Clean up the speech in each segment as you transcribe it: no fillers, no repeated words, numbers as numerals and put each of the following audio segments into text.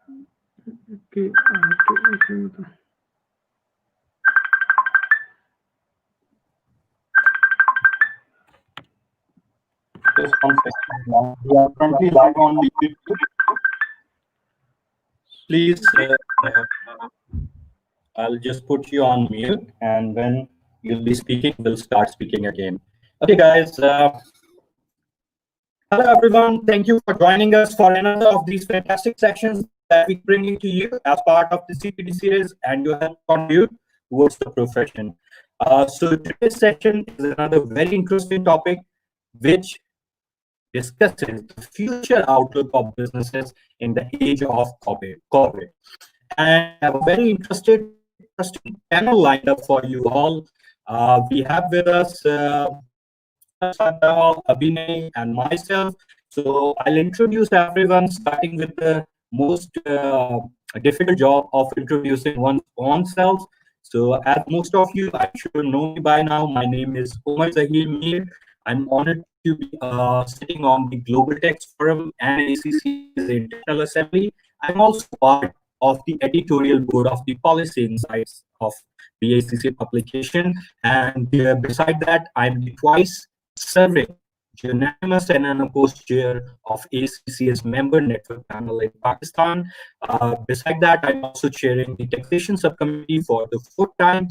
Okay, I have to open the. Just one second. We are currently live on YouTube. Please, I'll just put you on mute, and when you'll be speaking, we'll start speaking again. Okay, guys. Hello, everyone. Thank you for joining us for another of these fantastic sessions that we bring to you as part of the CPD series, and you help contribute towards the profession. So today's session is another very interesting topic, which discusses the future outlook of businesses in the age of COVID. And I have a very interesting panel lined up for you all. We have with us Prasad, Abhinay, and myself. So I'll introduce everyone, starting with the most difficult job of introducing one's own self. So as most of you, I'm sure know me by now, my name is Omer Zaheer Meer. I'm honored to be sitting on the Global Text Forum and ACC's International Assembly. I'm also part of the editorial board of the Policy Insights of the ACC publication. And beside that, I'm the twice serving unanimous and unopposed chair of ACC's member network panel in Pakistan. Beside that, I'm also chairing the taxation subcommittee for the fourth time,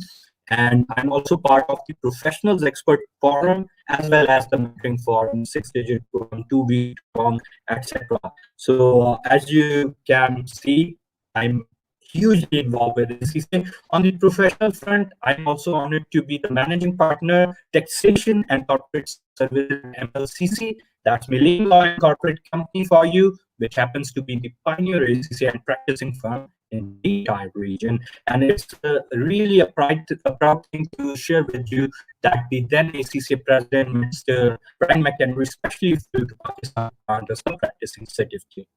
and I'm also part of the professionals expert forum as well as the mentoring forum, 6-digit forum, 2-week forum, etc. So as you can see, I'm hugely involved with ACC. On the professional front, I'm also honored to be the managing partner, taxation and corporate services MLCC. That's Millennium Law and Corporate Company for you, which happens to be the pioneer ACC and practicing firm in the entire region. And it's really a proud thing to share with you that the then ACC President, Mr. Brian McHenry, especially flew to Pakistan under some practicing certificate.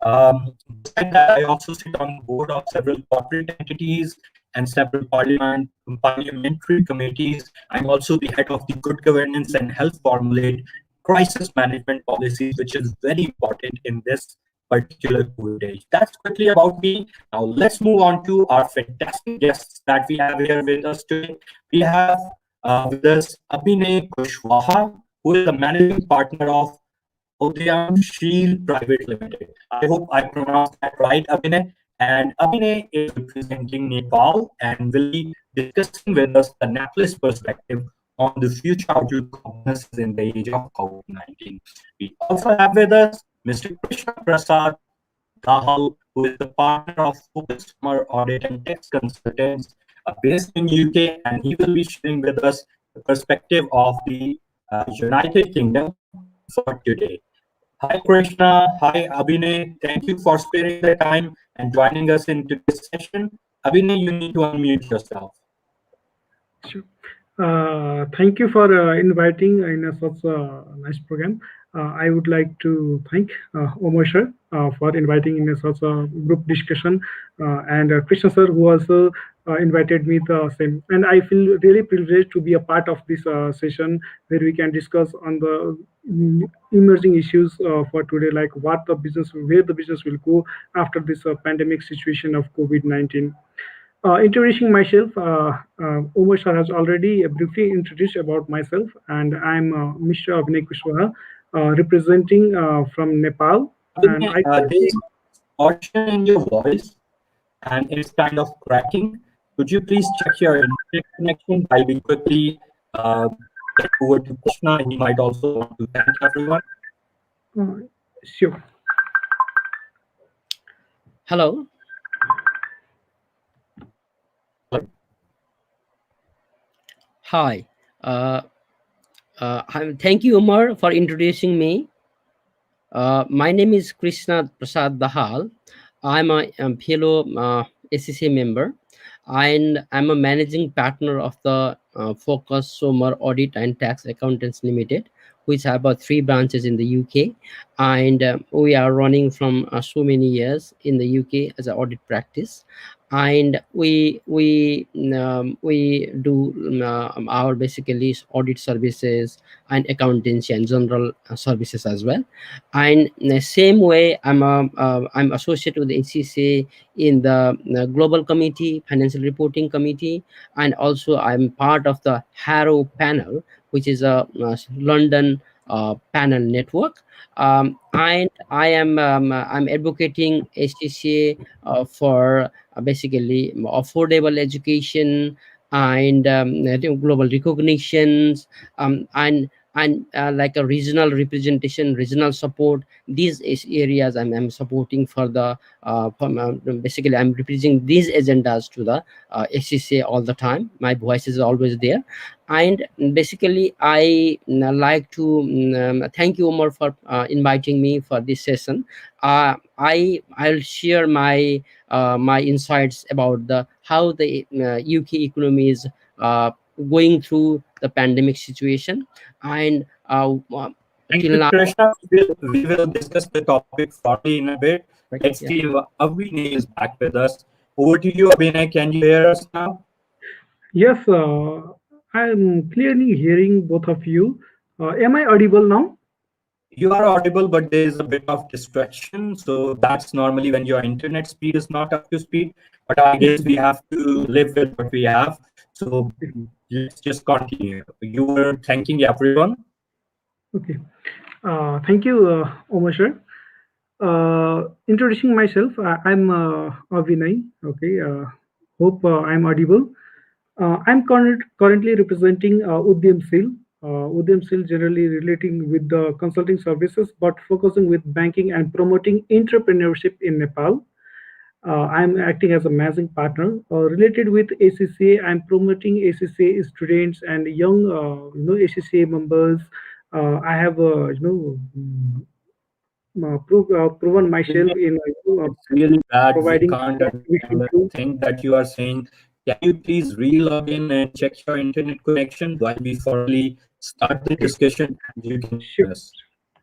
Besides that, I also sit on the board of several corporate entities and several parliamentary committees. I'm also the head of the Good Governance and Health Formulate crisis management policies, which is very important in this particular COVID age. That's quickly about me. Now let's move on to our fantastic guests that we have here with us today. We have with us Abhinay Kushwaha, who is the managing partner of Udyamsheel Private Limited. I hope I pronounced that right, Abhinay. And Abhinay is representing Nepal and will be discussing with us the Nepalese perspective on the future outlook of businesses in the age of COVID-19. We also have with us Mr. Krishna Prasad Dahal, who is the partner of Somar, Audit and Tax Consultants based in UK, and he will be sharing with us the perspective of the United Kingdom for today. Hi Krishna, hi Abhinay. Thank you for sparing the time and joining us in today's session. Abhinay, you need to unmute yourself. Sure. Thank you for inviting in such a nice program. I would like to thank Omer sir for inviting in such a group discussion, and Krishna sir who also invited me the same. And I feel really privileged to be a part of this session where we can discuss on the emerging issues for today, like what the business, where the business will go after this pandemic situation of COVID-19. Introducing myself, Omer sir has already briefly introduced about myself, and I'm Mr. Abhinay Kushwaha, representing from Nepal. And Abhinay, there's distortion in your voice and it's kind of cracking. Could you please check your internet connection? I will quickly get over to Krishna. He might also want to thank everyone. Sure. Hello. Hi. Thank you, Omer, for introducing me. My name is Krishna Prasad Dahal. I'm a fellow ACC member, and I'm a managing partner of the Focus Somar Audit and Tax Accountants Limited, which have about 3 branches in the UK, and we are running from so many years in the UK as an audit practice. And we do our basically audit services and accountancy and general services as well. And in the same way, I'm associated with the ACCA in the Global Committee, Financial Reporting Committee, and also I'm part of the Harrow panel, which is a London panel network. And I'm advocating ACCA for basically affordable education and global recognitions, and like a regional representation, regional support. These is areas I'm supporting for the basically I'm representing these agendas to the ACCA all the time. My voice is always there. And basically I like to thank you, Omer, for inviting me for this session. I'll share my insights about the how the UK economy is going through the pandemic situation. And Thank till you, now, Krishna. We will discuss the topic further in a bit. Let's yeah. see if Abhinay is back with us. Over to you, Abhinay. Can you hear us now? Yes, I'm clearly hearing both of you. Am I audible now? You are audible, but there is a bit of distraction. So that's normally when your internet speed is not up to speed. But I guess we have to live with what we have. So let's just continue. You were thanking everyone. Okay. Thank you, Omer sir. Introducing myself, I'm Abhinay. Okay. Hope I'm audible. I'm currently representing Udyamsheel. Udyamsheel generally relating with the consulting services, but focusing with banking and promoting entrepreneurship in Nepal. I'm acting as a managing partner. Related with ACCA, I'm promoting ACCA students and young, ACCA members. I have, proven myself in It's really bad. We providing can't activation understand the to. thing that you are saying. Can you please re-log in and check your internet connection while we formally start the Okay, discussion? You can sure. join us.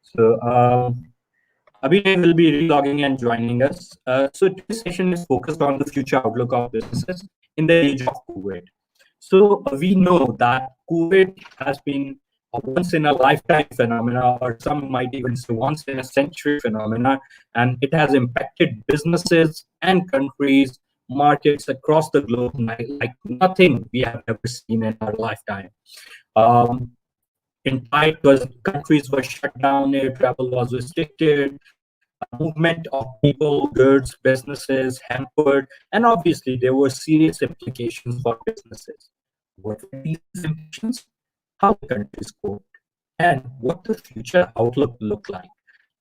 So, Abhinay will be re-logging and joining us. So today's session is focused on the future outlook of businesses in the age of COVID. So we know that COVID has been a once in a lifetime phenomena, or some might even say once in a century phenomena, and it has impacted businesses and countries, markets across the globe like nothing we have ever seen in our lifetime. Um, Entire countries were shut down, air travel was restricted, movement of people, goods, businesses hampered, and obviously there were serious implications for businesses. What were these implications? How the countries coped, and what the future outlook look like?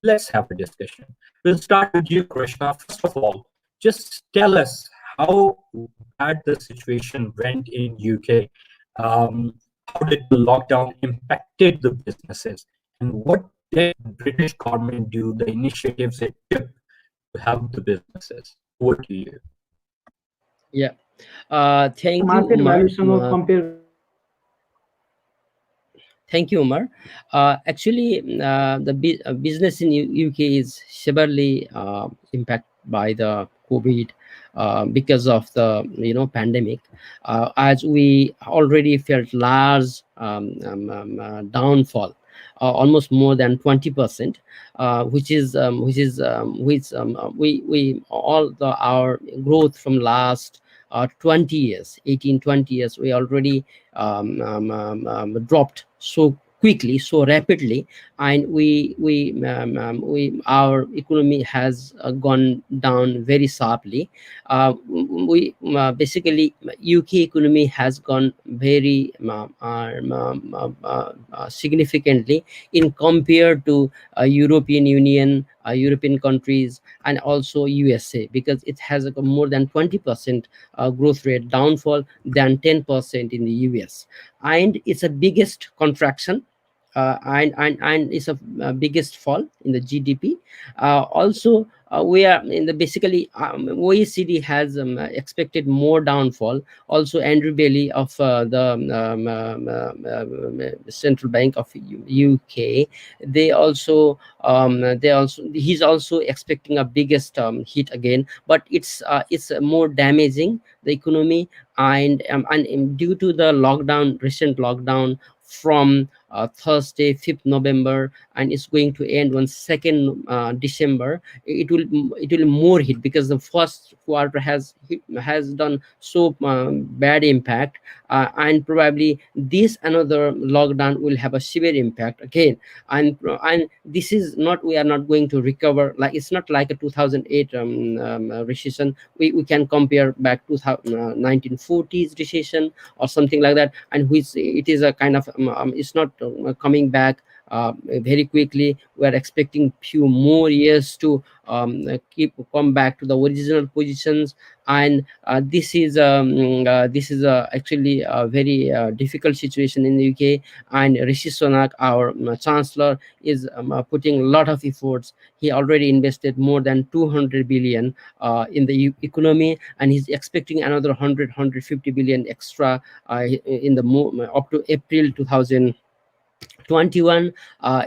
Let's have a discussion. We'll start with you, Krishna. First of all, just tell us how bad the situation went in UK. How did the lockdown impacted the businesses, and what did the British government do, the initiatives it took to help the businesses? Over to you. Yeah. Thank you, Market Umar. valuation of compare. Thank you, Umar. Actually, the business in UK is severely impacted by the COVID because of the pandemic. As we already felt large downfall, almost more than 20%, we all our growth from last 20 years, 18, 20 years, we already dropped so quickly, so rapidly. And we our economy has gone down very sharply. We basically UK economy has gone very significantly in compared to European Union, European countries, and also USA, because it has a more than 20% growth rate downfall than 10% in the US. And it's a biggest contraction and it's a biggest fall in the GDP. Also, we are in the basically OECD has expected more downfall. Also, Andrew Bailey of the Central Bank of UK, he's also expecting a biggest hit again, but it's more damaging the economy. And due to the recent lockdown from Thursday 5th November, and it's going to end on 2nd December, it will more hit, because the first quarter has done so bad impact, and probably this another lockdown will have a severe impact again. And this is not, we are not going to recover, like it's not like a 2008 recession. We can compare back to 1940s recession or something like that, and which it is a kind of it's not coming back very quickly. We are expecting few more years to come back to the original positions. And this is actually a very difficult situation in the UK. And Rishi Sunak, our chancellor, is putting a lot of efforts. He already invested more than 200 billion in the economy, and he's expecting another 150 billion extra in the up to April 2021.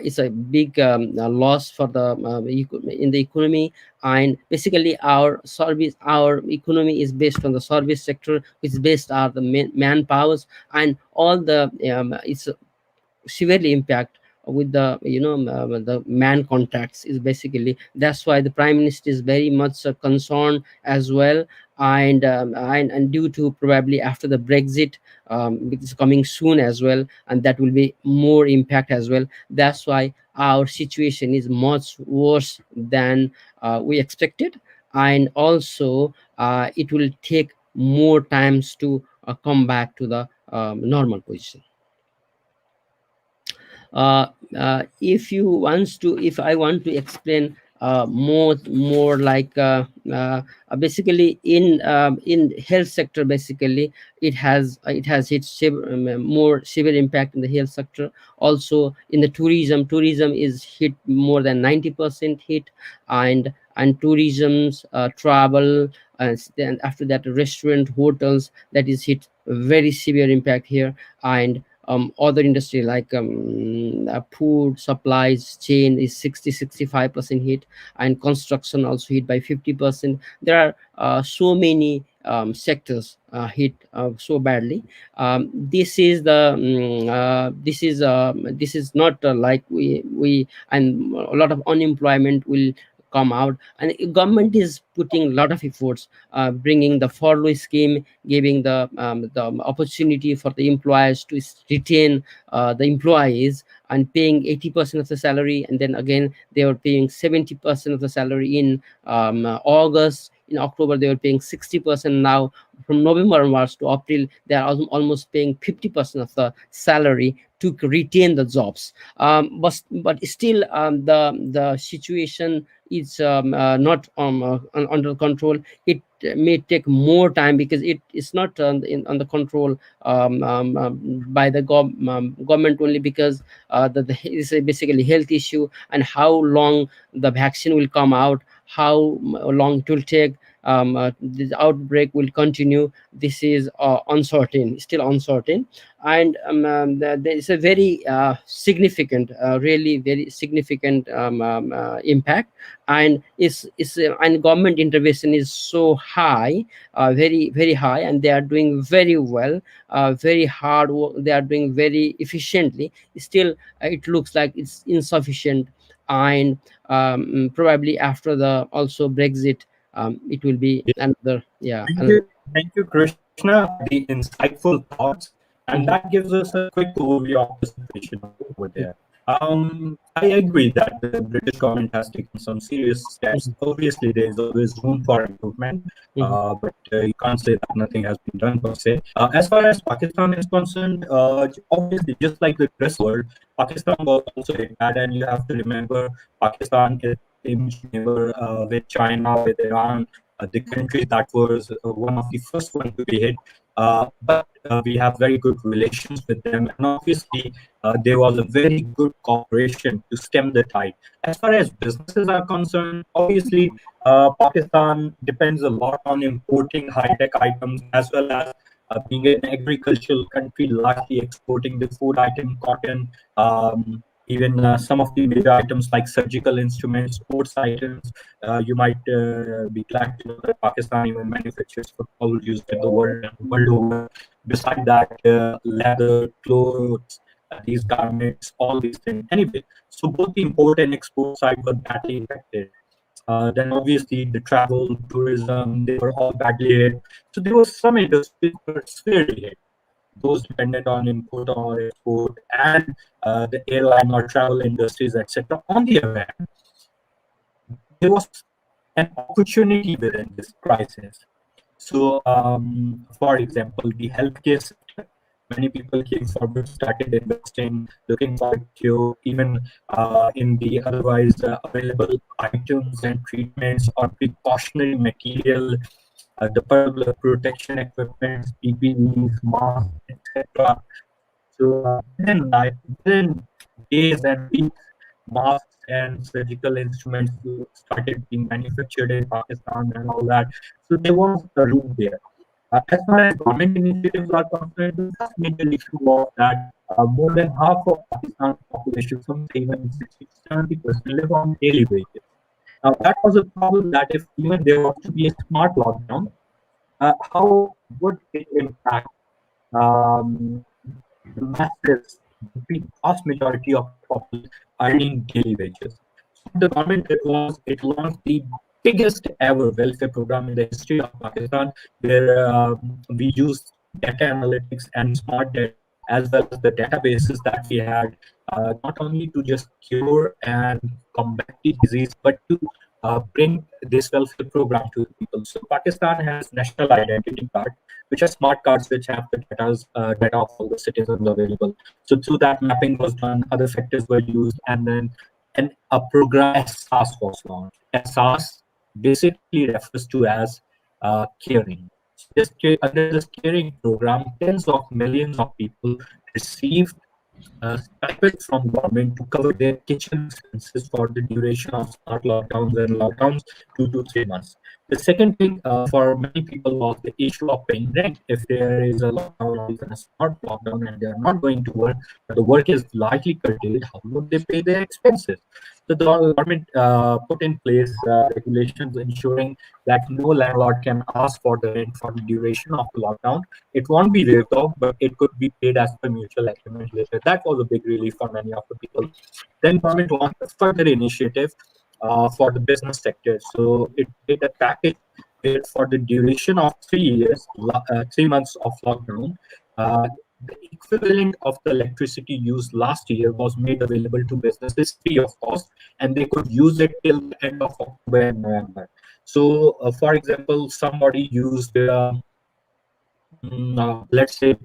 It's a big loss for the in the economy. And basically our economy is based on the service sector, which is based on the manpowers, and all the it's severely impact with the the man contracts. Is basically, that's why the prime minister is very much concerned as well. And due to probably after the Brexit, it's coming soon as well, and that will be more impact as well. That's why our situation is much worse than we expected. And also it will take more times to come back to the normal position. If I want to explain more like basically in health sector, basically it has hit more severe impact in the health sector. Also in the tourism is hit more than 90% hit. And tourism's travel, and then after that restaurant, hotels, that is hit very severe impact here. And other industry like food supplies chain is 60-65% hit. And construction also hit by 50%. There are so many sectors hit so badly. This is not like we and a lot of unemployment will come out. And government is putting a lot of efforts, bringing the furlough scheme, giving the opportunity for the employers to retain the employees, and paying 80% of the salary. And then again they were paying 70% of the salary in August. In October they were paying 60%. Now from November onwards to April, they are almost paying 50% of the salary to retain the jobs. But still the situation is not under control. It may take more time because it is not on the control by the government only, because it's a basically health issue. And how long the vaccine will come out, how long it will take, this outbreak will continue, this is still uncertain. And there is a very significant, really very significant impact. And and government intervention is so high, very very high, and they are doing very well, very hard work, they are doing very efficiently. Still it looks like it's insufficient. And probably after the also Brexit, it will be another, yeah. Thank you, Krishna, for the insightful thoughts, and that gives us a quick overview of the situation over there. I agree that the British government has taken some serious steps. Obviously, there is always room for improvement, but you can't say that nothing has been done per se. As far as Pakistan is concerned, obviously, just like the rest of the world, Pakistan was also hit bad, and you have to remember Pakistan is image neighbor with China, with Iran, the country that was one of the first one to be hit. but we have very good relations with them, and obviously there was a very good cooperation to stem the tide. As far as businesses are concerned, obviously Pakistan depends a lot on importing high-tech items, as well as being an agricultural country, largely exporting the food item, cotton, even some of the major items like surgical instruments, sports items. You might be glad to know that Pakistan even manufactures football used in the world over. Beside that, leather, clothes, these garments, all these things. Anyway, so both the import and export side were badly impacted. Then obviously the travel, tourism, they were all badly hit. So there were some industries that were severely hit. Those dependent on import or export, and the airline or travel industries, etc. On the other hand, there was an opportunity within this crisis. So, for example, the healthcare sector, many people came forward, started investing, looking for a cure, even in the otherwise available items and treatments or precautionary material, the personal protection equipment, PPEs, masks, etc. So within days and weeks, masks and surgical instruments started being manufactured in Pakistan and all that. So there was a room there. As far as government initiatives are concerned, the first major issue was that more than half of Pakistan's population, some say even 60 to 70%, live on daily wages. Now, that was a problem that if even there was to be a smart lockdown, how would it impact um, the masses, the vast majority of people earning daily wages? So what the government did was it launched the biggest ever welfare program in the history of Pakistan, where we used data analytics and smart data as well as the databases that we had, not only to just cure and combat the disease, but to bring this welfare program to the people. So Pakistan has national identity card, which are smart cards which have the data of all the citizens available. So through that mapping was done, other factors were used, and then a program SaaS was launched. SaaS basically refers to as caring. So under this caring program, tens of millions of people received stipend from government to cover their kitchen expenses for the duration of smart lockdowns and lockdowns 2 to 3 months. The second thing for many people was the issue of paying rent. If there is a lockdown or even a smart lockdown and they are not going to work, but the work is largely curtailed, how would they pay their expenses? So the government put in place regulations ensuring that no landlord can ask for the rent for the duration of the lockdown. It won't be waived off, but it could be paid as per mutual agreement later. That was a big relief for many of the people. Then government launched a further initiative for the business sector. So it did a package where for the duration of 3 years, 3 months of lockdown, the equivalent of the electricity used last year was made available to businesses free of cost, and they could use it till the end of October and November. So, for example, somebody used let's say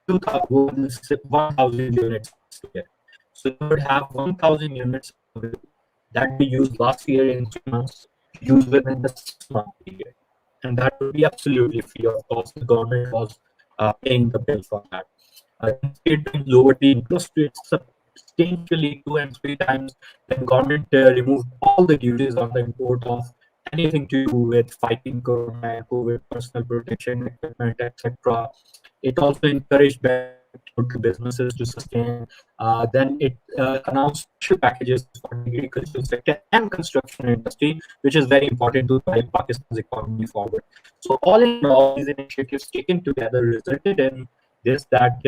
1,000 units last year. So they would have 1,000 units that we used last year in 3 months, used within the 6 month period. And that would be absolutely free of cost. The government was paying the bill for that. Then state bank lowered the interest rates substantially 2 and 3 times. Then government removed all the duties on the import of anything to do with fighting corona and COVID, personal protection equipment, etc. It also encouraged banks to reach out to businesses to sustain. Then it announced special packages for the agricultural sector and construction industry, which is very important to drive Pakistan's economy forward. So all in all, these initiatives taken together resulted in this that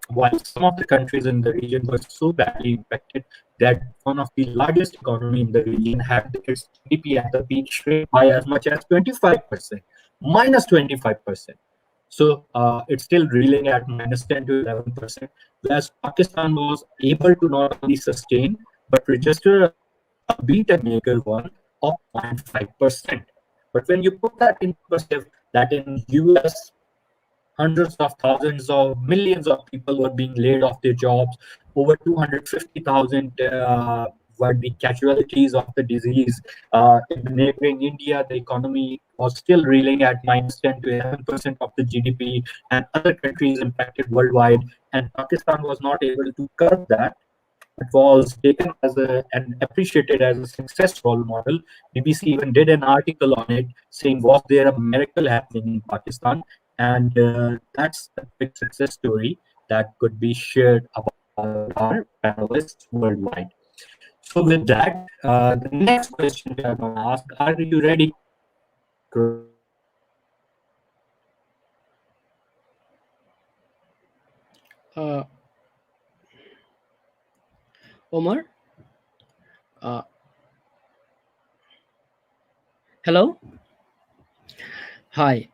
while some of the countries in the region were so badly impacted that one of the largest economy in the region had its GDP at the peak shrink by as much as 25%, minus 25%. So it's still reeling at minus 10 to 11%, whereas Pakistan was able to not only sustain but register a beat a maker one of 0.5%. But when you put that in perspective, that in US, hundreds of thousands of millions of people were being laid off their jobs. Over 250,000 were the casualties of the disease. In the neighboring India, the economy was still reeling at -10 to 11% of the GDP, and other countries impacted worldwide. And Pakistan was not able to curb that. It was taken as and appreciated as a success role model. BBC even did an article on it saying, was there a miracle happening in Pakistan? And that's a big success story that could be shared about our panelists worldwide. So with that, the next question we are going to ask, are you ready, Uh, Omer, uh, hello, hi,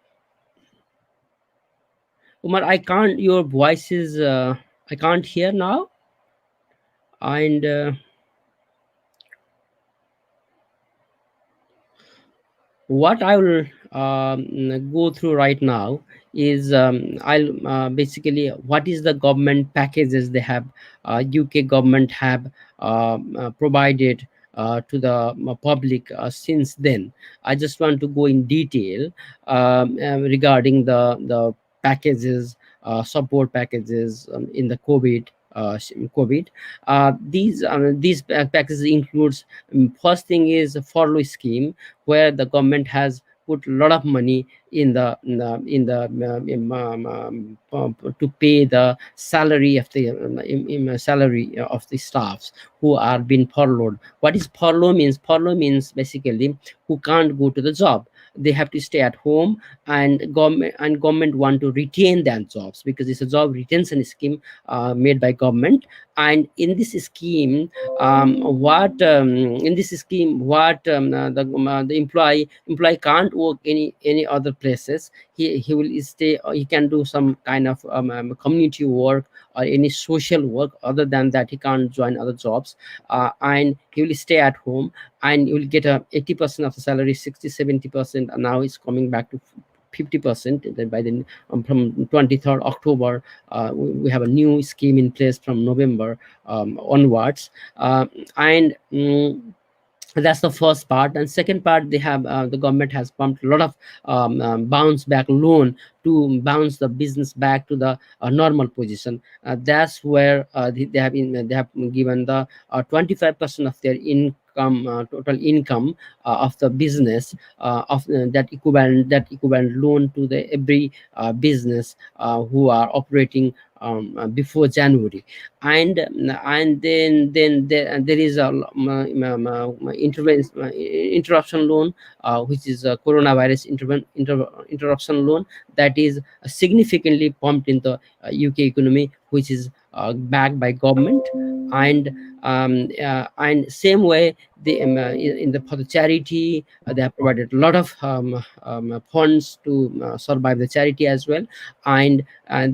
Omer. I can't. Your voice is. I can't hear now, and what I will go through right now is I'll basically what is the government packages they have UK government have provided to the public since then. I just want to go in detail regarding the packages, support packages in the COVID. These packages includes first thing is a furlough scheme where the government has put a lot of money to pay the salary of the salary of the staffs who are being furloughed. What is furlough means? Furlough means basically who can't go to the job. They have to stay at home, and government want to retain their jobs because it's a job retention scheme made by government. And in this scheme, the employee can't work any other places. He will stay, he can do some kind of community work or any social work. Other than that, he can't join other jobs, and he will stay at home, and you will get a 80% of the salary, 60-70%, and now it's coming back to 50%. Then by the from 23rd October, we have a new scheme in place from November onwards, and that's the first part. And second part, they have the government has pumped a lot of bounce back loan to bounce the business back to the normal position. That's where they have given the 25% of their income, total income of the business, of that equivalent loan to the every business who are operating before January. And then there is a interruption loan, which is a coronavirus interruption loan that is significantly pumped in the UK economy, which is backed by government. And same way, for the charity, they have provided a lot of funds to survive the charity as well. And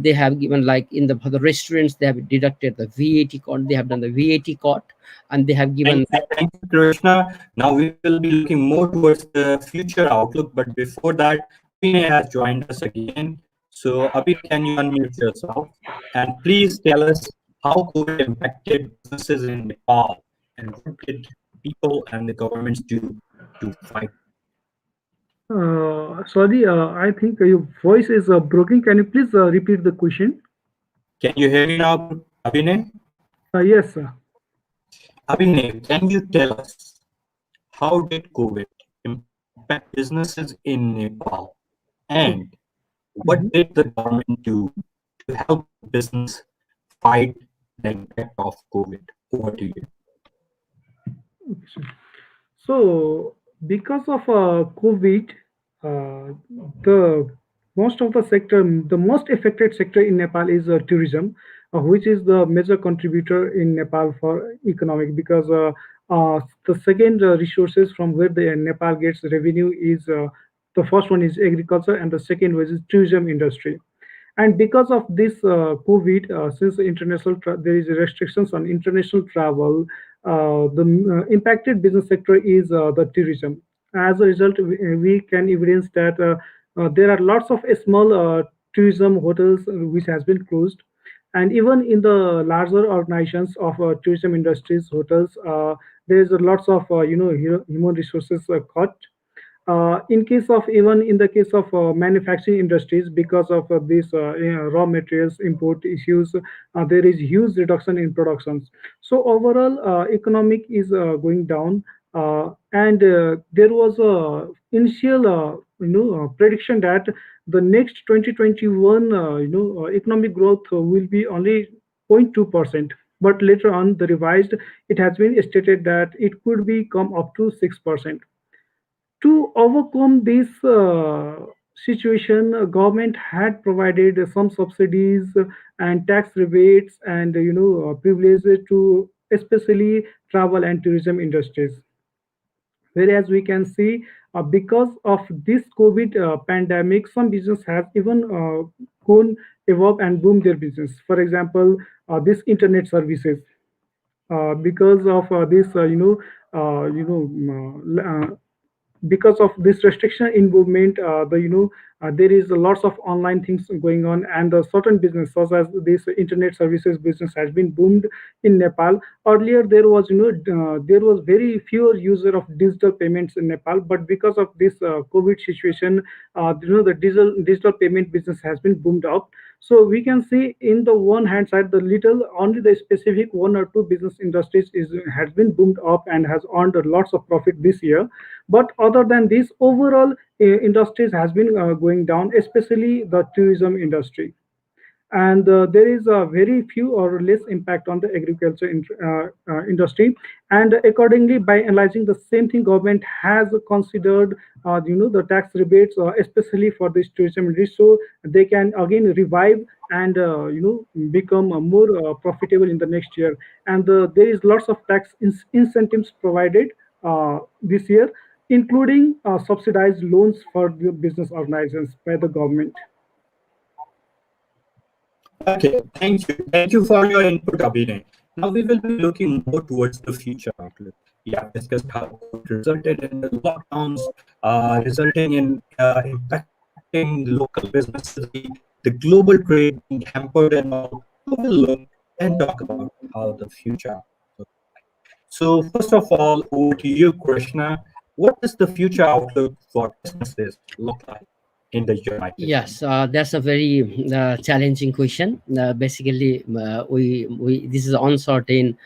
they have given, like for the restaurants, they have deducted the VAT cut. They have done the VAT cut, and they have given. Thank you, Krishna. Now we will be looking more towards the future outlook, but before that, Abhinay has joined us again. So Abhinay, can you unmute yourself and please tell us how COVID impacted businesses in Nepal, and what did people and the governments do to fight? Sorry, I think your voice is broken. Can you please repeat the question? Can you hear me now, Abhinay? Yes, sir. Abhinay, can you tell us how did COVID impact businesses in Nepal, and what did the government do to help business fight the impact of COVID? Over to you. So, because of COVID, uh, the the most affected sector in Nepal is tourism, which is the major contributor in Nepal for economic. Because the second resources from where the Nepal gets revenue is the first one is agriculture, and the second one is tourism industry. And because of this COVID, since there is restrictions on international travel, the impacted business sector is the tourism. As a result, we can evidence that there are lots of small tourism hotels which has been closed, and even in the larger organizations of tourism industries, hotels, there is a lots of human resources cut. In case of even in the case of manufacturing industries, because of these raw materials import issues, there is huge reduction in productions. So overall, economic is going down, and there was a initial prediction that the next 2021 economic growth will be only 0.2%. But later on, the revised, it has been stated that it could be come up to 6%. To overcome this situation, government had provided some subsidies and tax rebates and privileges to especially travel and tourism industries. Whereas we can see because of this COVID pandemic, some business have even gone evolve and boom their business. For example, this internet services because of this because of this restriction in movement, there is lots of online things going on, and certain business such as this internet services business has been boomed in Nepal. Earlier there was there was very fewer user of digital payments in Nepal, but because of this COVID situation, the digital payment business has been boomed up. So we can see in the one hand side, the little only the specific one or two business industries is has been boomed up and has earned lots of profit this year. But other than this, overall industries has been going down, especially the tourism industry. And there is a very few or less impact on the agriculture industry. And accordingly, by analyzing the same thing, government has considered the tax rebates, especially for this tourism industry, so they can again revive and become more profitable in the next year. And there is lots of tax incentives provided this year, including subsidized loans for the business organizations by the government. Okay, thank you. Thank you for your input, Abhinay. Now we will be looking more towards the future outlook. We have discussed how COVID resulted in the lockdowns, resulting in impacting local businesses, the global trade being hampered and all. We will look and talk about how the future looks like. So first of all, over to you, Krishna. What does the future outlook for businesses look like in the United Yes, Kingdom? that's a very challenging question. Basically, we this is uncertain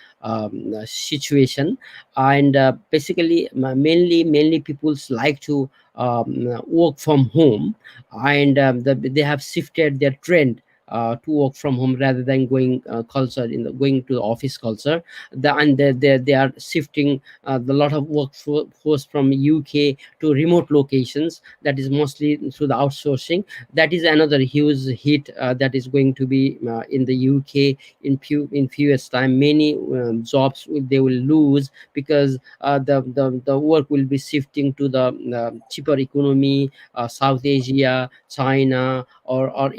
situation, and basically, mainly people's like to work from home, and they have shifted their trend. To work from home rather than going culture in the going to the office culture, and they are shifting the lot of workforce from UK to remote locations, that is mostly through the outsourcing. That is another huge hit that is going to be in the UK in few years time. Many jobs they will lose because the work will be shifting to the cheaper economy, South Asia, China, or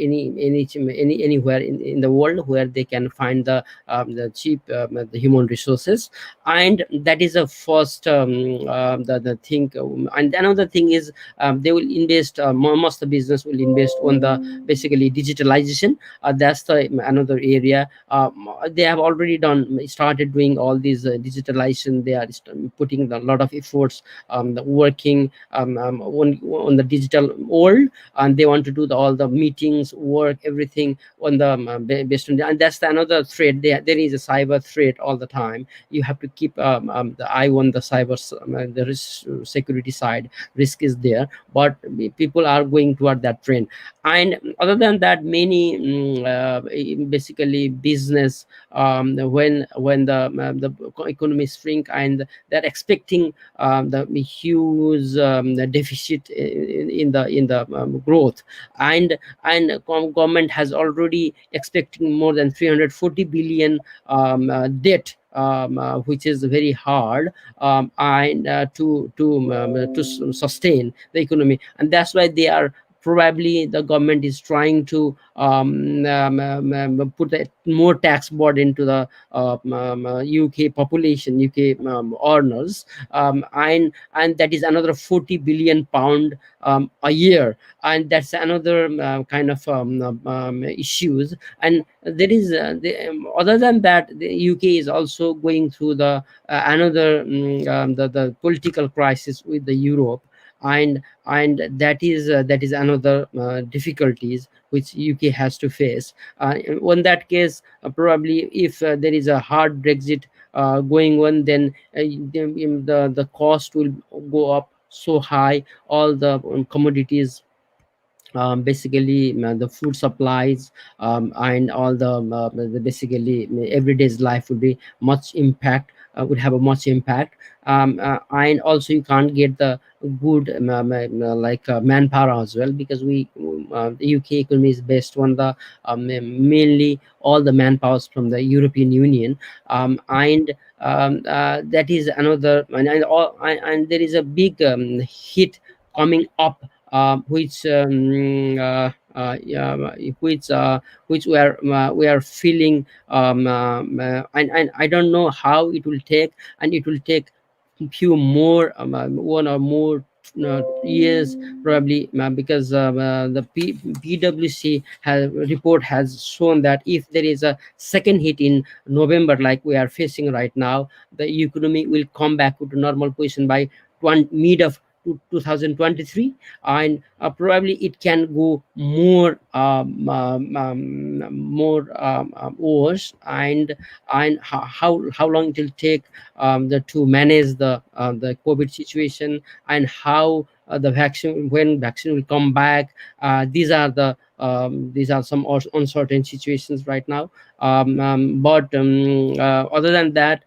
anywhere in the world where they can find the cheap the human resources. And that is the first the thing. And another thing is they will invest, most of the business will invest on the basically digitalization. That's the another area. They have already started doing all these digitalization. They are putting a lot of efforts working on the digital world, and they want to do all the meetings, work, everything on the based on and that's another threat. There is a cyber threat all the time. You have to keep the eye on the the risk security side. Risk is there, but people are going toward that trend. And other than that, many basically business, when the economy shrink and they're expecting the huge the deficit in the growth, and government has already expecting more than 340 billion debt, which is very hard, and to sustain the economy. And that's why they are probably the government is trying to put more tax burden to the UK population, UK earners, and that is another 40 billion pound a year, and that's another kind of issues. And there is other than that, the UK is also going through the another the political crisis with the Europe. and that is another difficulties which UK has to face. In that case, probably if there is a hard Brexit going on, then the cost will go up so high. All the commodities, basically the food supplies, and all the basically everyday's life would be much impact, would have a much impact. And also you can't get the good like manpower as well, because the UK economy is based on the mainly all the manpowers from the European Union. And that is another, and there is a big hit coming up, which yeah, which we are feeling, and I don't know how it will take, and it will take few more, one or more years probably, because PwC has report has shown that if there is a second hit in November like we are facing right now, the economy will come back to normal position by mid of 2023. And probably it can go more worse. And how long it will take to manage the COVID situation, and how the vaccine, when vaccine will come back. These are some uncertain situations right now. But other than that,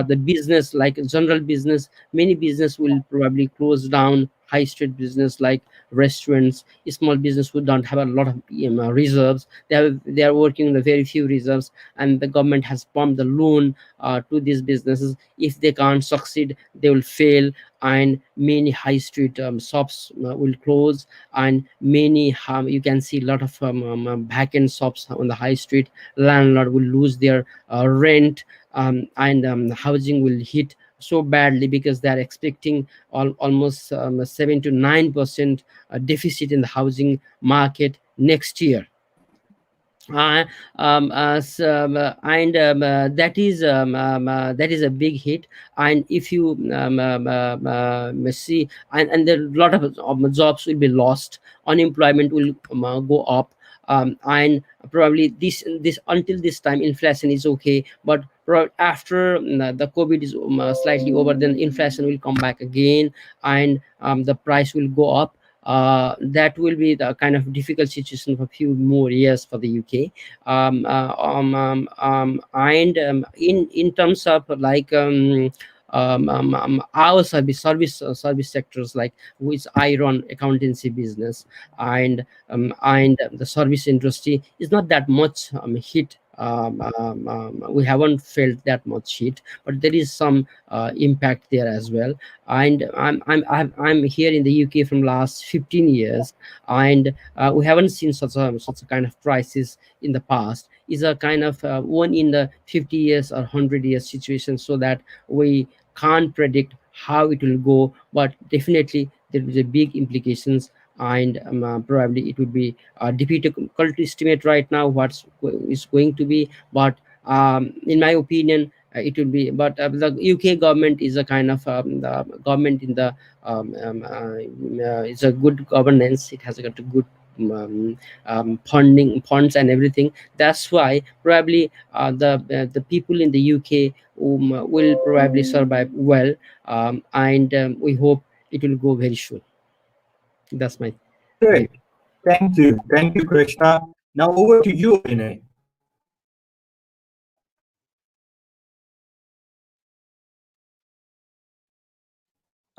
the business, like general business, many business will probably close down. High street business like restaurants, small business who don't have a lot of reserves, they are working on the very few reserves, and the government has pumped the loan to these businesses. If they can't succeed, they will fail, and many high street shops will close. And many you can see a lot of back end shops on the high street. Landlord will lose their rent, and housing will hit so badly, because they are expecting almost 7 to 9% deficit in the housing market next year. And that is a big hit. And if you see, and there a lot of jobs will be lost, unemployment will go up. And probably this until this time inflation is okay, but after the COVID is slightly over, then inflation will come back again, and the price will go up. That will be the kind of difficult situation for a few more years for the UK. And in terms of like our service sectors, like which I run accountancy business, and the service industry is not that much hit. We haven't felt that much hit, but there is some impact there as well. And I'm here in the UK from last 15 years, and we haven't seen such a kind of crisis in the past. Is a kind of one in the 50 years or 100 years situation, so that we can't predict how it will go, but definitely there is a big implications. And probably it would be difficult to estimate right now what's is going to be. But in my opinion, it will be. But the UK government is a kind of the government in the it's a good governance. It has got a good funds and everything. That's why probably the people in the UK will probably survive well. And we hope it will go very soon. That's my view. Great. Thank you. Thank you, Krishna. Now over to you, Abhinay.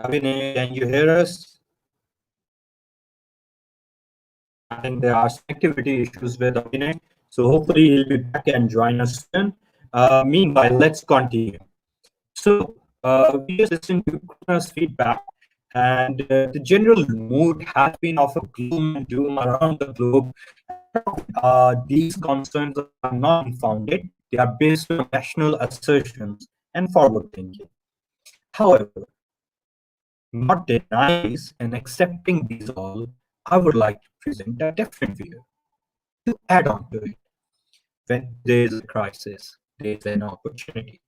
Abhinay, can you hear us? I think there are connectivity issues with Abhinay, so hopefully he'll be back and join us soon. Meanwhile, let's continue. So we just listened to Krishna's feedback, and the general mood has been of a gloom and doom around the globe. These concerns are not unfounded. They are based on national assertions and forward thinking. However, not denying these and accepting these all, I would like to present a different view to add on to it. When there is a crisis, there is an opportunity.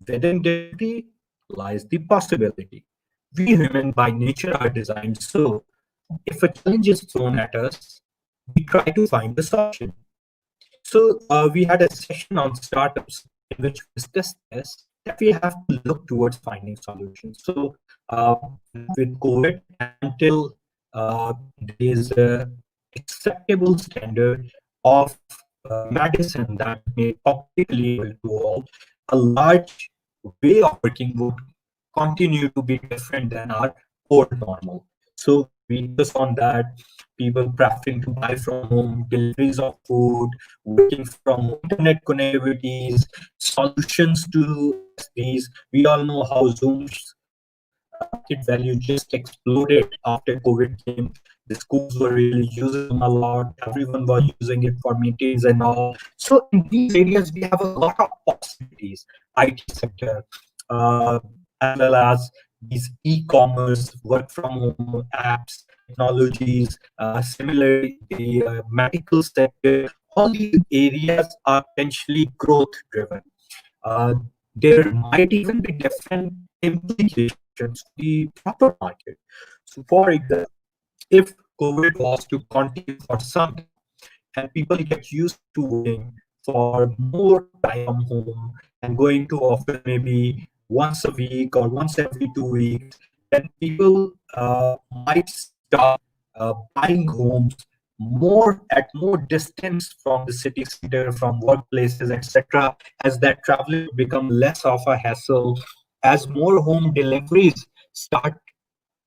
Within difficulty lies the possibility. we human by nature are designed so if a challenge is thrown at us, we try to find a solution. So we had a session on startups in which we discussed this, that we have to look towards finding solutions. So with COVID, until there is a acceptable standard of medicine that made publicly able to all, a large way of working would continue to be different than our old normal. So we discuss on that, people preferring to buy from home, deliveries of food, working from home, internet connectivities, solutions to these. We all know how Zoom's market value just exploded after COVID came. The schools were really using them a lot. Everyone was using it for meetings and all. So in these areas, we have a lot of possibilities. IT sector, uh, as well as these e-commerce, work from home apps, technologies. Similarly, the medical sector. All these areas are potentially growth driven. Uh, there might even be different implications to the proper market. So, for example, if COVID was to continue for some time and people get used to working for more time from home and going to office maybe once a week or once every 2 weeks, then people might start buying homes more distance from the city center, from workplaces, etc. As that traveling become less of a hassle, as more home deliveries start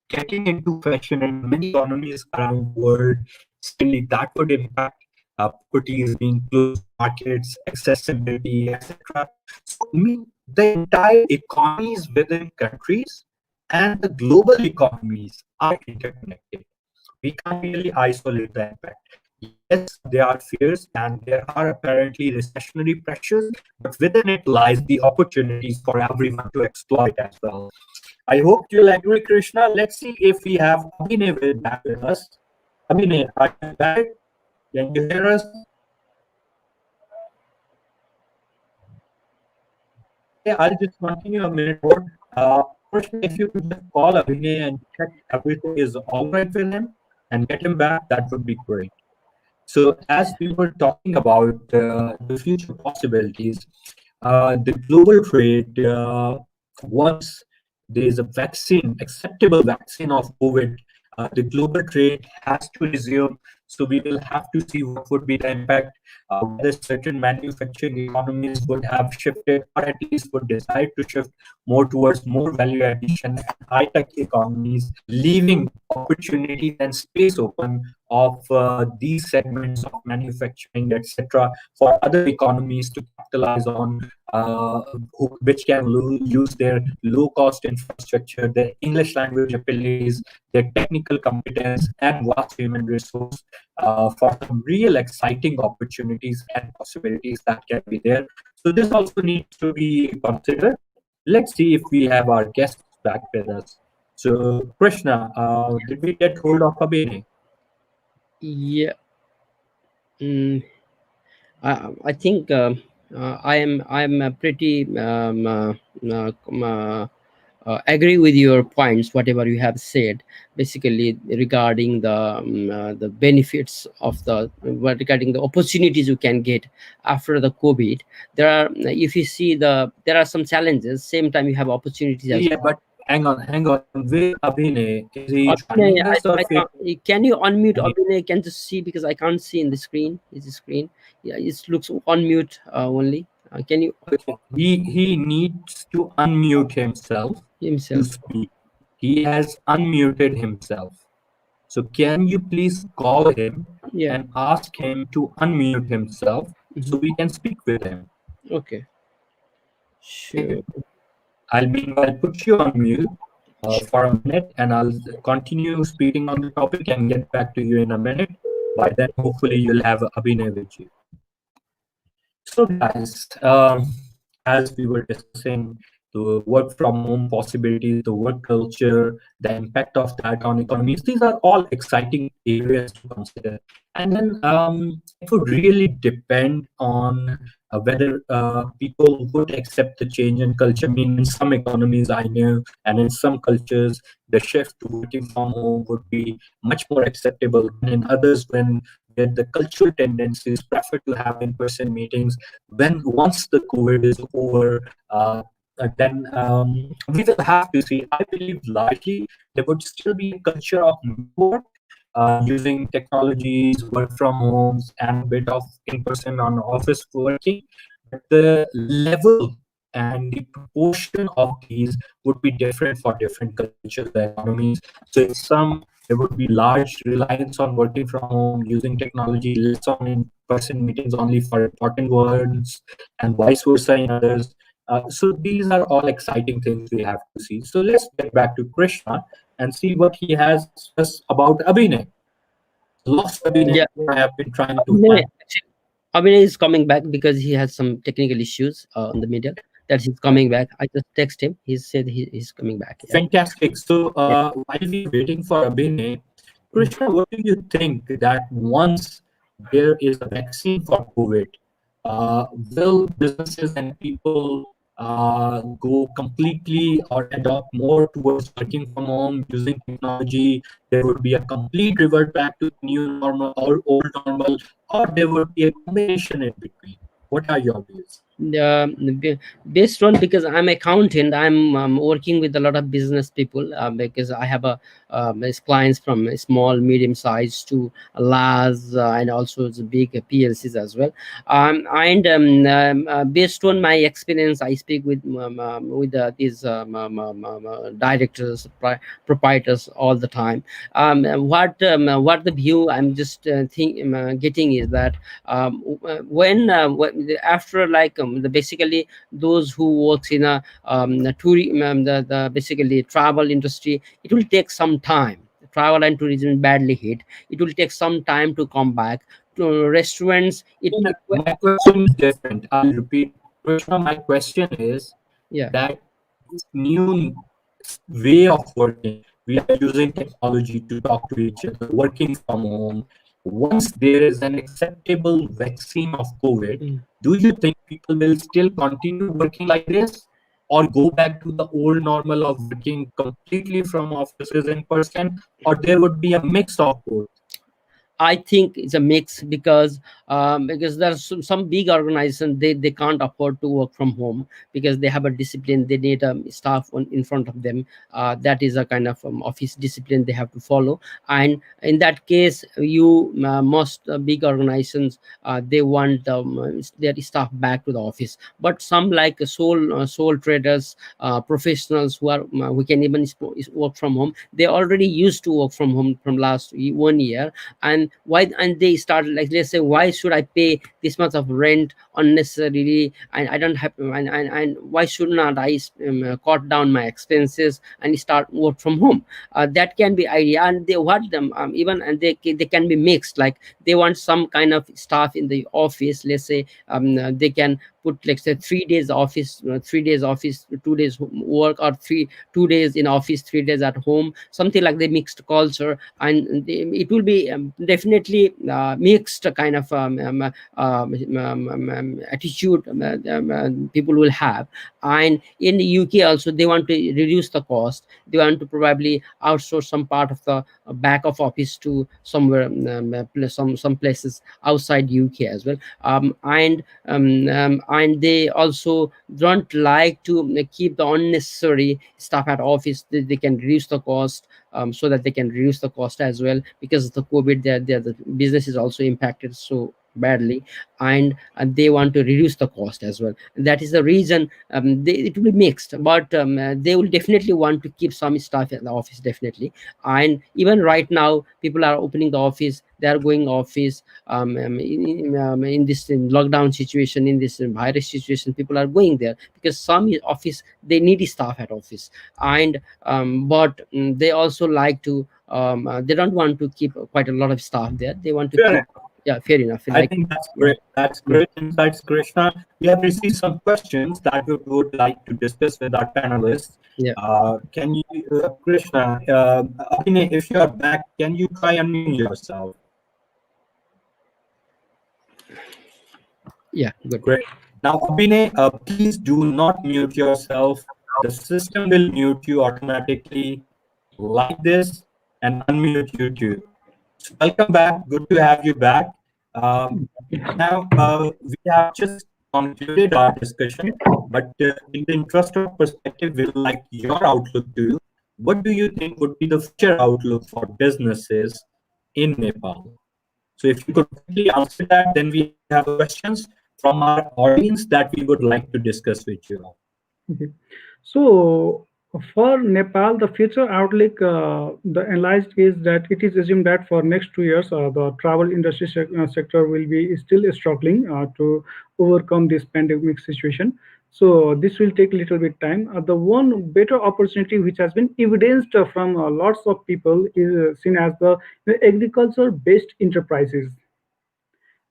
getting into fashion in many economies around the world, certainly that would impact properties being close to markets, accessibility, etc. So, I mean, the entire economies within countries and the global economies are interconnected. We can't really isolate the impact. Yes, there are fears and there are apparently recessionary pressures, but within it lies the opportunities for everyone to exploit as well. I hope you'll agree, Krishna. Let's see if we have Abhinay back with us. Abhinay, are you back? Can you hear us? Okay, I'll just continue a minute more. Krishna, if you could just call Abhinay and check everything is all right with him and get him back, that would be great. So, as we were talking about the future possibilities, the global trade, once there is a vaccine, acceptable vaccine of COVID, the global trade has to resume. So we will have to see what would be the impact, whether certain manufacturing economies would have shifted or at least would decide to shift more towards more value addition and high-tech economies, leaving opportunities and space open of these segments of manufacturing, etc., for other economies to capitalize on, which can use their low-cost infrastructure, their English language abilities, their technical competence, and vast human resource for some real exciting opportunities and possibilities that can be there. So this also needs to be considered. Let's see if we have our guests back with us. So, Krishna, did we get hold of Abhinay? Yeah. I think I'm pretty agree with your points, whatever you have said, basically regarding the benefits of regarding the opportunities you can get after the COVID. There are, if you see there are some challenges. Same time, you have opportunities as Yeah, well. but hang on. Where Abhinay? Is he Abhinay, joining us or I failing? can you unmute Abhinay? Abhinay? Can just see, because I can't see in the screen. Is the screen? Yeah, it looks on mute only. Can you Okay. He needs to unmute himself to himself? speak. He has unmuted himself. So can you please call him Yeah. and ask him to unmute himself Mhm. so we can speak with him? Okay. Okay. Sure. I'll meanwhile put you on mute for a minute and I'll continue speaking on the topic and get back to you in a minute. By then, hopefully, you'll have Abhinay with you. So, guys, as we were discussing the work from home possibilities, the work culture, the impact of that on economies, these are all exciting areas to consider. And then it would really depend on whether people would accept the change in culture. I mean, in some economies, I know, and in some cultures, the shift to working from home would be much more acceptable than in others, when where the cultural tendencies prefer to have in-person meetings. When once the COVID is over, then we will have to see. I believe largely there would still be a culture of work, using technologies, work from homes, and a bit of in-person on office working. But the level and the proportion of these would be different for different cultures and economies. So in some, there would be large reliance on working from home, using technology, less on in-person meetings only for important ones, and vice versa in others. So these are all exciting things we have to see. So let's get back to Krishna and see what he has us about Abhinay. Lost Abhinay, Yeah, I have been trying to Abhinay, find. actually, Abhinay is coming back because he has some technical issues on the middle. That he's coming back. I just text him. He said he's coming back. Yeah. Fantastic. So Yeah. while we are waiting for Abhinay, Mm. Krishna, what do you think that once there is a vaccine for COVID, will businesses and people go completely or adopt more towards working from home using technology? There would be a complete revert back to the new normal or old normal, or there would be a combination in between. What are your views? Based on, because I'm accountant, I'm working with a lot of business people, because I have as clients from small, medium size to large, and also the big PLCs as well. And based on my experience, I speak with these directors, proprietors all the time. What the view I'm just getting is that after, like, basically those who works in a the basically travel industry, it will take some time. Travel and tourism badly hit. It will take some time to come back to restaurants. My question is different. I'll repeat. Krishna, my question is Yeah. that this new way of working, we are using technology to talk to each other, working from home. Once there is an acceptable vaccine of COVID, Mm. do you think people will still continue working like this, or go back to the old normal of working completely from offices in person, or there would be a mix of both? I think it's a mix, because there's some big organizations, they can't afford to work from home because they have a discipline. They need staff in front of them. That is a kind of office discipline they have to follow. And in that case, most big organizations, they want their staff back to the office. But some, like sole traders, professionals who can even work from home, they already used to work from home from last 1 year. And they started, like, let's say, why should I pay this much of rent unnecessarily, and I don't have, and why should not I cut down my expenses and start work from home? That can be idea. And they want them, even, and they can be mixed. Like, they want some kind of staff in the office. Let's say they can put, like, say, 3 days office, 3 days office, 2 days work, or 2 days in office, 3 days at home, something like the mixed culture. And it will be definitely mixed kind of attitude people will have. And in the UK also, they want to reduce the cost. They want to probably outsource some part of the back of office to somewhere, some places outside UK as well. And they also don't like to keep the unnecessary staff at office. They can reduce the cost, so that they can reduce the cost as well, because of the COVID, the business is also impacted so badly. And they want to reduce the cost as well. That is the reason. It will be mixed, but they will definitely want to keep some staff at the office, definitely. And even right now, people are opening the office, they are going office. In this lockdown situation, in this virus situation, people are going there because some office, they need staff at office. And but they also like to, they don't want to keep quite a lot of staff there. They want to Fair keep. enough. Yeah, fair enough, I like. think that's Yeah. great. That's Mm. great insights, Krishna. We have received some questions that we would like to discuss with our panelists. Yeah. Can you, Krishna, Abhinay, if you are back, can you try unmute yourself? Yeah, good. Great. Now, Abhinay, please do not mute yourself. The system will mute you automatically like this and unmute you too. So welcome back. Good to have you back. Now, we have just concluded our discussion, but in the interest of perspective, we would like your outlook too. What do you think would be the future outlook for businesses in Nepal? So if you could quickly answer that, then we have questions from our audience that we would like to discuss with you all. Okay. So for Nepal, the future outlook, the analyzed is that it is assumed that for next 2 years, the travel industry sector will be still struggling to overcome this pandemic situation. So this will take a little bit time. The one better opportunity which has been evidenced from lots of people is seen as the agriculture-based enterprises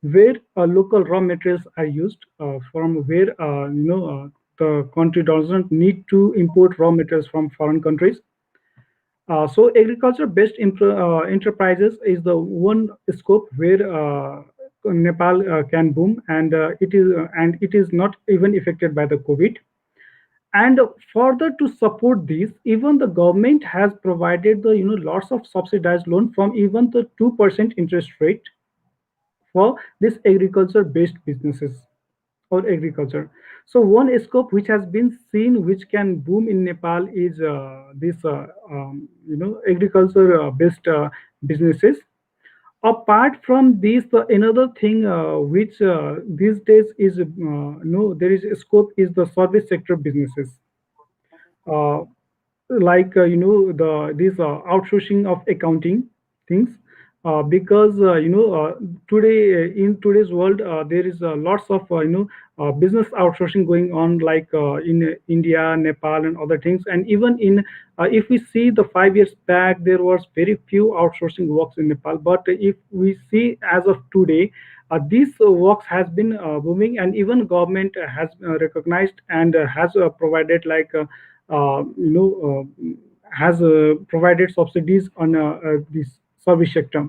where local raw materials are used from where the country doesn't need to import raw materials from foreign countries. So agriculture-based enterprises is the one scope where Nepal can boom, and it is not even affected by the COVID. And further to support this, even the government has provided the lots of subsidized loan from even the 2% interest rate for this agriculture-based businesses or agriculture. So one scope which has been seen which can boom in Nepal is this agriculture-based businesses. Apart from this, another thing which these days is no there is a scope is the service sector businesses. Uh, like the this outsourcing of accounting things because today in today's world there is lots of business outsourcing going on like in India, Nepal and other things, and even in if we see the 5 years back there was very few outsourcing works in Nepal, but if we see as of today these works has been booming, and even government has recognized and has provided like has provided subsidies on this service sector.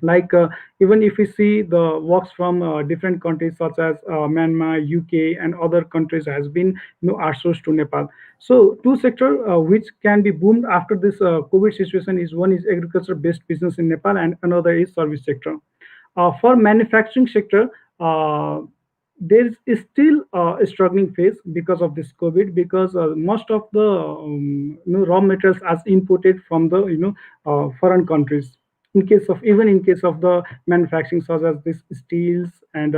Like even if we see the works from different countries such as Myanmar, UK, and other countries has been outsourced to Nepal. So two sector which can be boomed after this COVID situation is one is agriculture-based business in Nepal, and another is service sector. For manufacturing sector, there is still a struggling phase because of this COVID, because most of the raw materials as imported from the foreign countries. In case of even in case of the manufacturing such as this steels and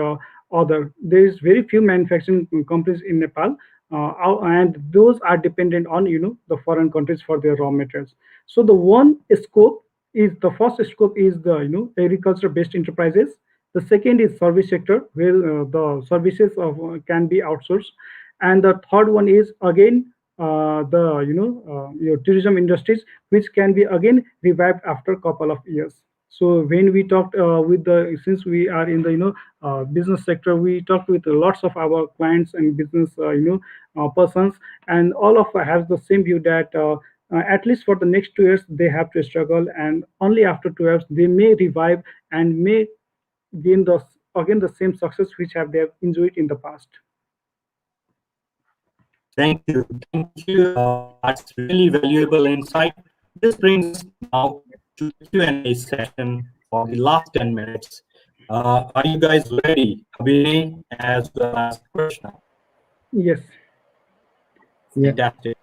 other, there is very few manufacturing companies in Nepal, and those are dependent on the foreign countries for their raw materials. So the one scope is the first scope is the agriculture based enterprises. The second is service sector where the services of can be outsourced, and the third one is again the your tourism industries, which can be again revived after a couple of years. So when we talked with the since we are in the business sector, we talked with lots of our clients and business persons, and all of us have the same view that at least for the next 2 years they have to struggle, and only after 2 years they may revive and may gain the again the same success which have they have enjoyed in the past. Thank you. Thank you. That's really valuable insight. This brings us now to the Q&A session for the last 10 minutes. Are you guys ready, Abhinay as well as Krishna? Yes. Yeah. Fantastic.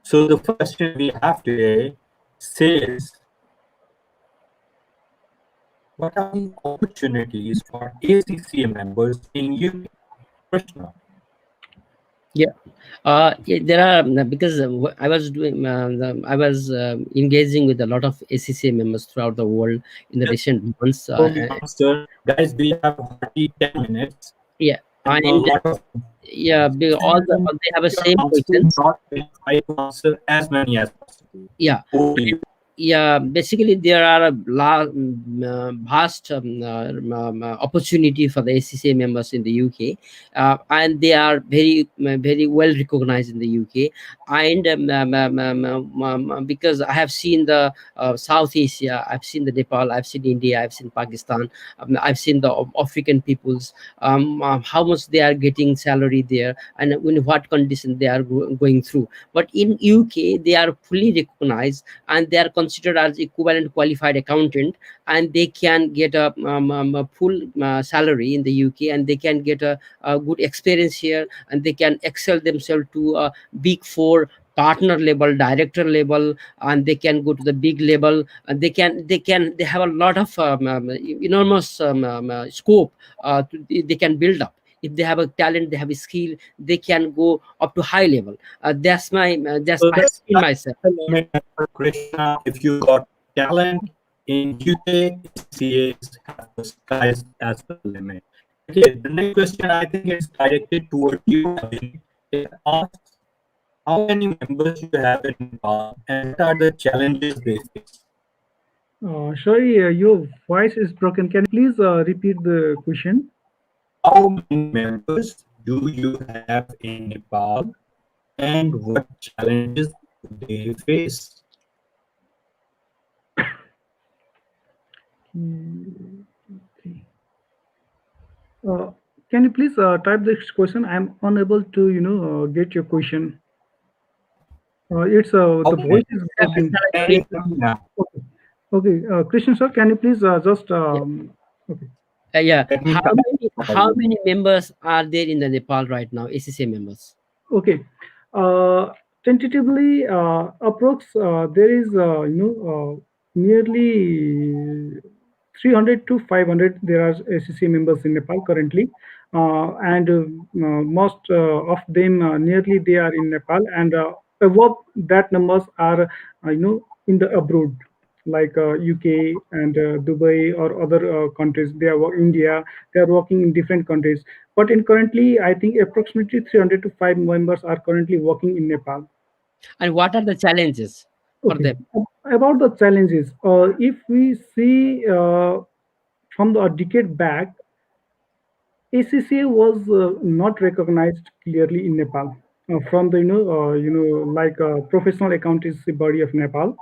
So the question we have today says, what are the opportunities for ACCA members in UK? Krishna. Yeah, there are because I was doing I was engaging with a lot of ACCA members throughout the world in the recent months. Answer, guys, we have 10 minutes. Yeah, and yeah, all they have a same question. Try to answer as many as possible. Yeah. Over to you. Yeah, basically there are a vast opportunity for the ACCA members in the UK, and they are very well recognized in the UK. And because I have seen the South Asia, I've seen the Nepal, I've seen India, I've seen Pakistan, I've seen the African peoples, how much they are getting salary there, and in what condition they are going through. But in UK, they are fully recognized, and they are considered as equivalent qualified accountant, and they can get a full salary in the UK, and they can get a good experience here, and they can excel themselves to a big four partner level, director level, and they can go to the big level, and they have a lot of enormous scope they can build up. If they have a talent, they have a skill, they can go up to high level. That's So I have that's seen myself. the limit, Krishna. If you got talent in UK, ACCA have the sky as the limit. Okay, the next question I think is directed towards you, Abhinay. It asks how many members you have in Nepal and what are the challenges they face. Sorry, your voice is broken. Can you please repeat the question? How many members do you have in Nepal and what challenges do they face? Mm, okay. Uh, can you please type this question? I'm unable to, get your question. It's the Okay, voice is broken. can you hear me now? Okay, okay. Krishna sir, can you please just Yeah. okay. Yeah. Let me How try many to call how you. many members are there in the Nepal right now? ACCA members. Okay. Tentatively, approx there is nearly 300 to 500. There are ACC members in Nepal currently, and most of them nearly they are in Nepal, and above that numbers are in the abroad like UK and Dubai or other countries. They are India. They are working in different countries. But in currently, I think approximately 300 to 5 members are currently working in Nepal. And what are the challenges for Okay. them? About the challenges, if we see from the a decade back, ACCA was not recognized clearly in Nepal from the like professional accountancy body of Nepal.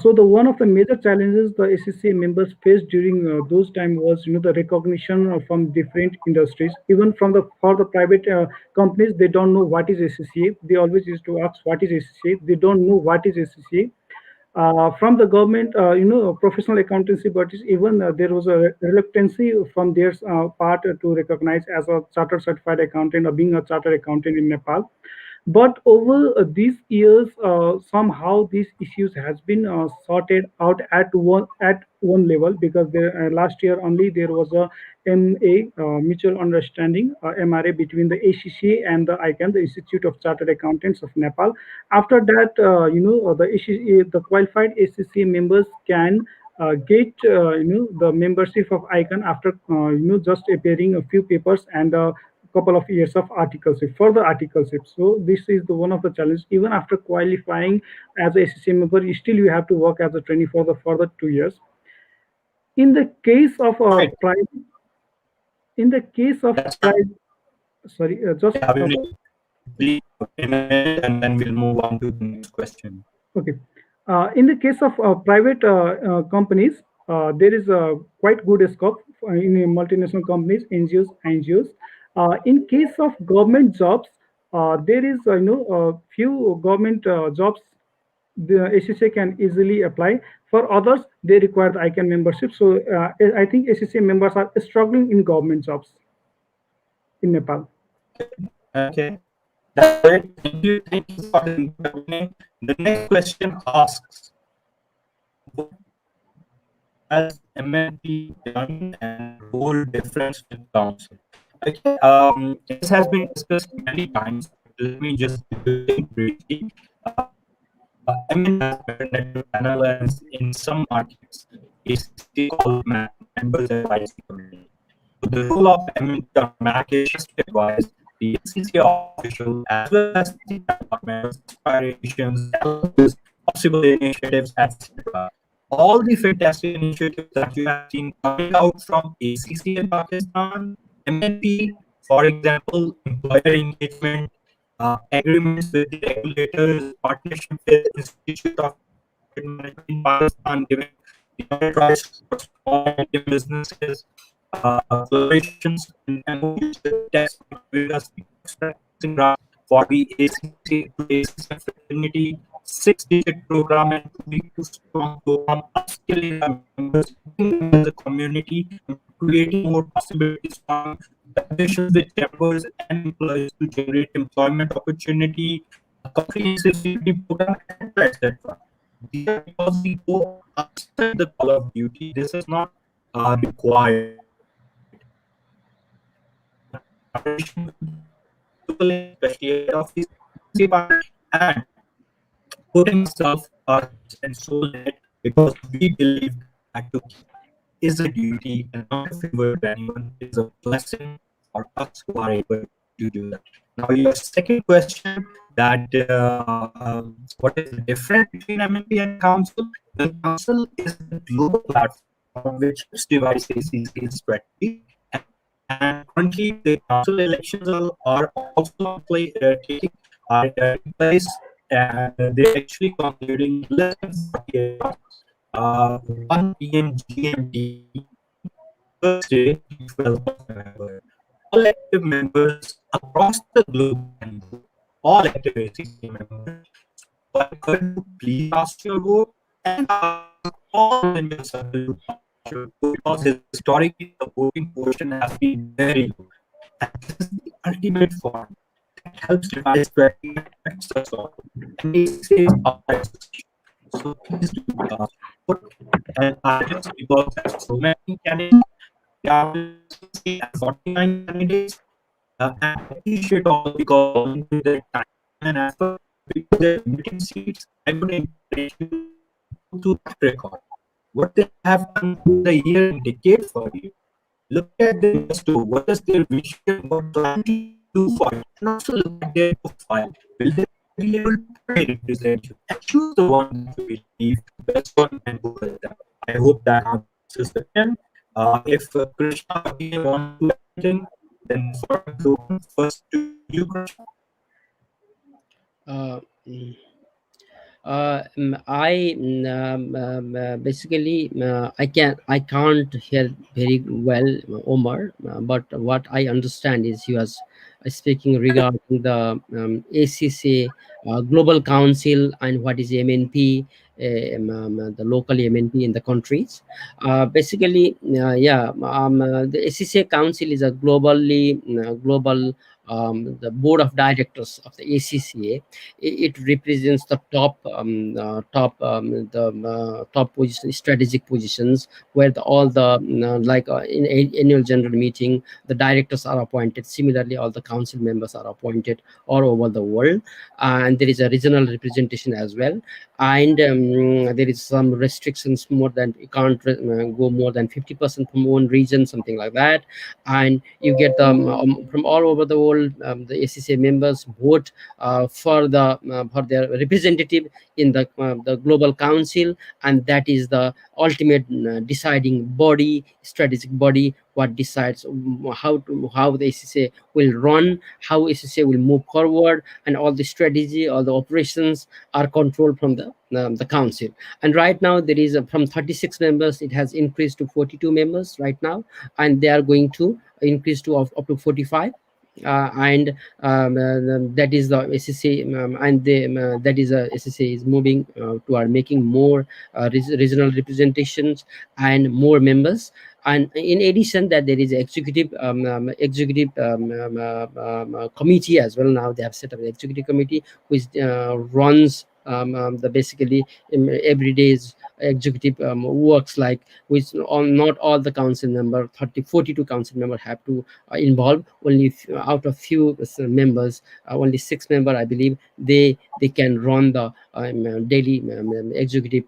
So the one of the major challenges the ACCA members faced during those time was the recognition from different industries, even from the for the private companies. They don't know what is ACCA. They always used to ask what is ACCA. They don't know what is ACCA. From the government, professional accountancy bodies, even there was a reluctancy from their part to recognize as a chartered certified accountant or being a chartered accountant in Nepal. But over these years, somehow these issues has been sorted out at one level, because there last year only there was a MA mutual understanding MRA between the ACCA and the ICANN, the Institute of Chartered Accountants of Nepal. After that, the ACCA, the qualified ACCA members can get the membership of ICANN after just appearing a few papers and couple of years of articleship, further articleship. So this is the one of the challenges. Even after qualifying as a ACCA member, still you have to work as a trainee for the further 2 years. In the case of a Right. private, in the case of That's right. private, sorry, just Yeah, we will please in a minute and then we'll move on to the next question. okay. In the case of private companies, there is a quite good scope in multinational companies, NGOs. In case of government jobs, there is few government jobs the ACCA can easily apply. For others, they require the ICANN membership. So I think ACCA members are struggling in government jobs in Nepal. Okay. Okay. That's great. Thank you. Thank you for the input, Abhinay. The next question asks, what has MLP done and role difference with council? Okay. This has been discussed many times. Let me just give you in briefly. MN has better network panel, and in some markets, ACC called members advisory committee. So the role of MNT on MAC is just to advise the ACC official as well as the members, aspirations, challenges possible initiatives, etc. All the fantastic initiatives that you have seen coming out from ACC in Pakistan, MNP, for example, employer engagement, agreements with the regulators, partnership with Institute of Audit Management in Pakistan, giving the audit rights for small and medium businesses, collaborations and MOUs with tax giving us the tax practicing grant for the ACC to ACC fraternity, 6-digit program and 2 week to strong program, upskilling the members, keeping them as a community, and creating more possibilities from collaborations with chambers and employees to generate employment opportunity, a comprehensive CPD program, etc. etc. These are because we go outside the call of duty. This is not required. Collaboration with local and especially head office and putting ourselves, our hearts and soul in it because we believe that to keep is a duty and not a favor to anyone. It is a blessing for us who are able to do that. Now, your second question that what is the difference between MNP and Council? The Council is a global platform which helps devise ACC strategy. And currently, the council elections are also taking place, and they're actually concluding in less than 48 hours. 1 p.m. GMT, Thursday, the 12th of November. All active members across the globe can vote. All active ACC members. So I encourage you, please cast your vote and ask all in your circle to cast your vote because historically the voting portion has been very low. And this is the ultimate form that helps devise strategy and affects us all. And ACC is our association. So please do vote. And I just because there are so many candidates, there are 49 candidates, and I appreciate all because volunteer their time and effort because they're limited seats. I would encourage you to go through that record. What they have done through the year and decade for you. Look at their manifesto. What is their vision? What plan do you do for you? And also look at their profile. Will they be able to properly represent you? And choose the one that you believe the best one and go with them. I hope that answers the question. If Krishna or Abhinay want to do anything, then the floor is open first to you, Krishna. Uh, mm, basically I can't hear very well Omar, but what I understand is he was speaking regarding the ACC Global Council and what is MNP, the local MNP in the countries. Basically, the ACCA Council is a global the board of directors of the ACCA. It represents the top position, strategic positions where all the in annual general meeting the directors are appointed. Similarly, all the council members are appointed all over the world, and there is a regional representation as well. And there is some restrictions, more than you can't go more than 50% from one region, something like that. And you get them from all over the world. The ACCA members vote for their representative in the global council, and that is the ultimate deciding body, strategic body, what decides how the ACCA will run, how ACCA will move forward, and all the strategy, all the operations are controlled from the council. And right now there is from 36 members it has increased to 42 members right now, and they are going to increase to up to 45. And that is the ACCA, and that is ACCA is moving toward making more regional representations and more members. And in addition that, there is executive committee as well. Now they have set up an executive committee which runs the basically every day's executive works, like which not all the council member 42 council member have to involve. Only out of few members, only 6 member I believe, they can run the daily executive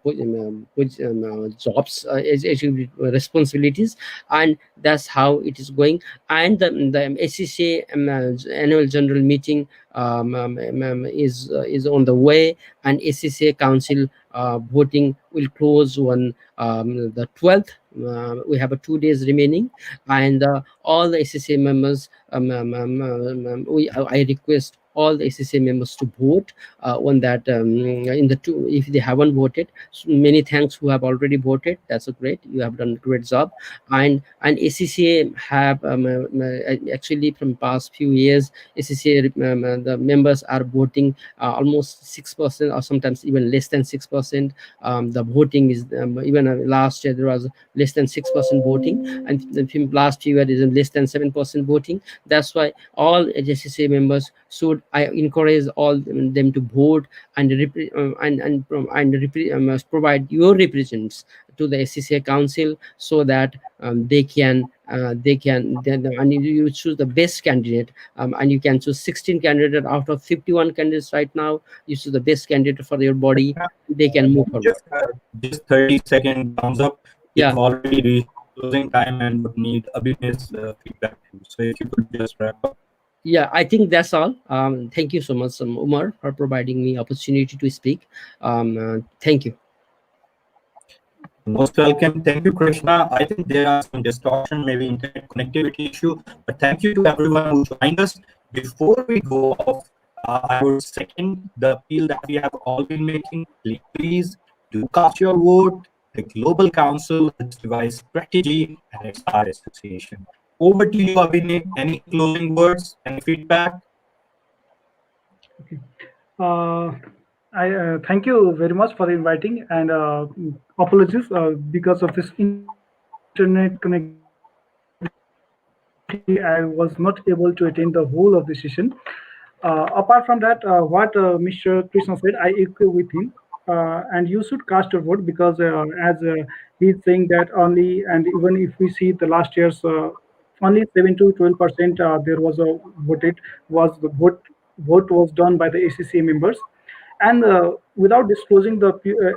jobs, executive responsibilities, and that's how it is going. And the ACCA annual general meeting is on the way, and ACCA council voting will close on the 12th. We have 2 days remaining, and all the ACCA members, I request all the ACCA members to vote on that. In the two, if they haven't voted, so many thanks who have already voted. That's a great. You have done a great job, and ACCA have actually from past few years, ACCA the members are voting almost 6%, or sometimes even less than 6%. The voting is even last year there was less than 6% voting, and the last few years is less than 7% voting. That's why all ACCA members should, I encourage all them to vote and provide your representatives to the ACCA council, so that and you choose the best candidate, and you can choose 16 candidates out of 51 candidates right now. You choose the best candidate for your body, they can move forward. Just 30-second thumbs up. Yeah. We've already reached closing time and would need Abhinay's feedback too. So if you could just wrap up. Yeah, I think that's all. Thank you so much, Umar, for providing me opportunity to speak. Thank you. Most welcome. Thank you, Krishna. I think there are some distortion, maybe internet connectivity issue, but thank you to everyone who joined us. Before we go off, I would second the appeal that we have all been making. Please do cast your vote. The Global Council, its device strategy, and its our association. Over to you, Abhinay. Any closing words? Any feedback? Okay. I thank you very much for inviting, and apologies because of this internet connectivity. I was not able to attend the whole of the session. Apart from that, what Mr. Krishna said, I agree with him. And you should cast your vote because, as he's saying that only, and even if we see the last year's, only 7 to 12% there was a voted was the vote was done by the ACCA members. And without disclosing the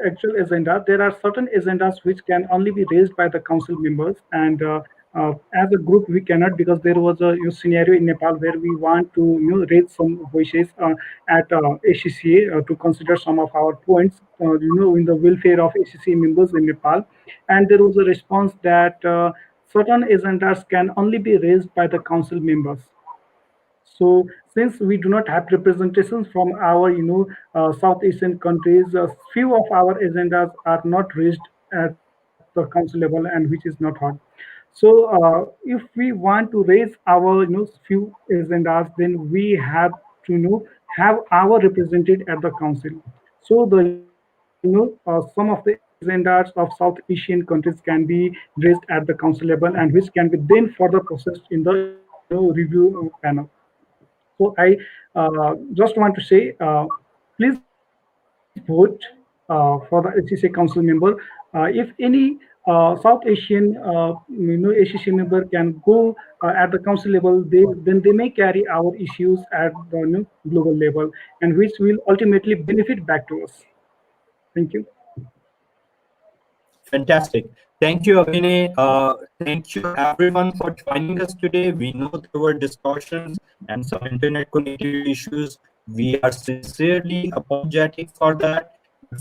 actual agenda, there are certain agendas which can only be raised by the council members. And as a group, we cannot, because there was a scenario in Nepal where we want to raise some voices at ACCA to consider some of our points, in the welfare of ACCA members in Nepal. And there was a response that certain agendas can only be raised by the council members. So since we do not have representations from our, South Asian countries, few of our agendas are not raised at the council level, and which is not hard. So if we want to raise our, few agendas, then we have to, have our represented at the council. So the, some of the agendas of South Asian countries can be raised at the council level, and which can be then further processed in the, review panel. So I just want to say, please vote for the ACCA Council member. If any South Asian, ACCA member can go at the council level, then they may carry our issues at the global level, and which will ultimately benefit back to us. Thank you. Fantastic. Thank you, Abhinay. Thank you, everyone, for joining us today. We know there were distortions and some internet connectivity issues. We are sincerely apologetic for that.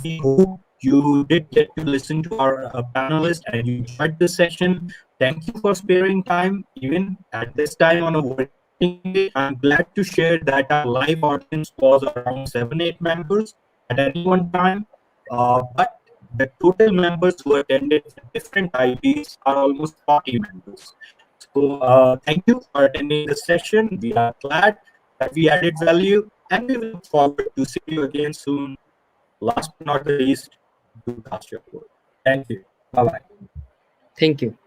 We hope you did get to listen to our panelists and you enjoyed the session. Thank you for sparing time, even at this time on a working day. I'm glad to share that our live audience was around 7-8 members at any one time. But the total members who attended with different IDs are almost 40 members. So thank you for attending the session. We are glad that we added value, and we look forward to see you again soon. Last but not the least, do cast your vote. Thank you. Bye-bye. Thank you.